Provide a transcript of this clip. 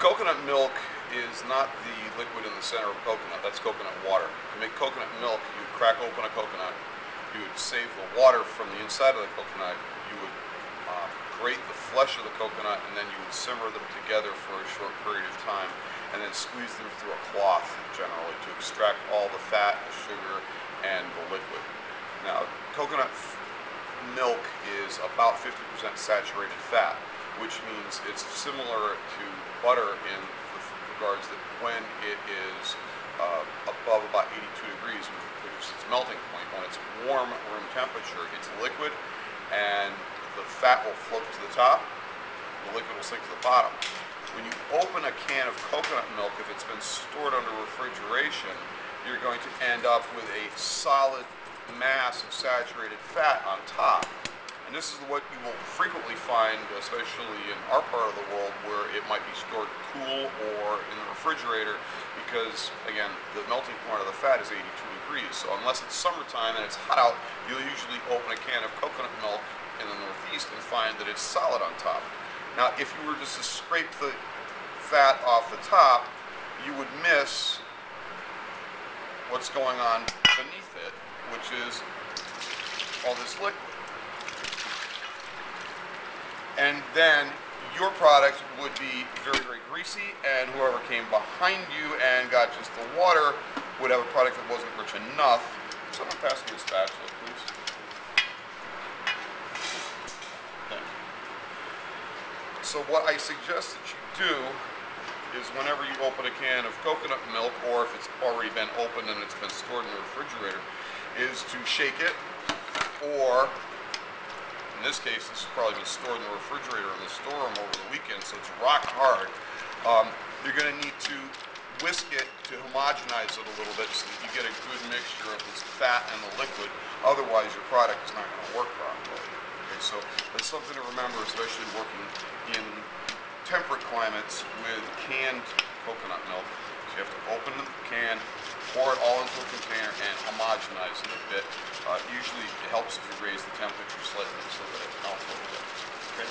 Coconut milk is not the liquid in the center of coconut. That's coconut water. To make coconut milk, you would crack open a coconut, you would save the water from the inside of the coconut, you would grate the flesh of the coconut, and then you would simmer them together for a short period of time, and then squeeze them through a cloth, generally, to extract all the fat, the sugar, and the liquid. Now, coconut milk is about 50% saturated fat, which means it's similar to butter in the regards that when it is above about 82 degrees, which is its melting point, when it's warm room temperature, it's liquid and the fat will float to the top, the liquid will sink to the bottom. When you open a can of coconut milk, if it's been stored under refrigeration, you're going to end up with a solid mass of saturated fat on top. And this is what you will frequently find, especially in our part of the world, where it might be stored cool or in the refrigerator, because, again, the melting point of the fat is 82 degrees. So unless it's summertime and it's hot out, you'll usually open a can of coconut milk in the Northeast and find that it's solid on top. Now, if you were just to scrape the fat off the top, you would miss what's going on beneath it, which is all this liquid. And then your product would be very, very greasy, and whoever came behind you and got just the water would have a product that wasn't rich enough. Someone pass me a spatula, please. Thank you. So what I suggest that you do is whenever you open a can of coconut milk, or if it's already been opened and it's been stored in the refrigerator, is to shake it, or in this case, this has probably been stored in the refrigerator in the storeroom over the weekend, so it's rock hard. You're going to need to whisk it to homogenize it a little bit so that you get a good mixture of this fat and the liquid. Otherwise, your product is not going to work properly. Okay, so that's something to remember, especially working in temperate climates with canned coconut milk. So you have to open the can, pour it all into a container, and homogenize it a bit. Usually it helps if you raise the temperature slightly so that it melts a little bit. Okay?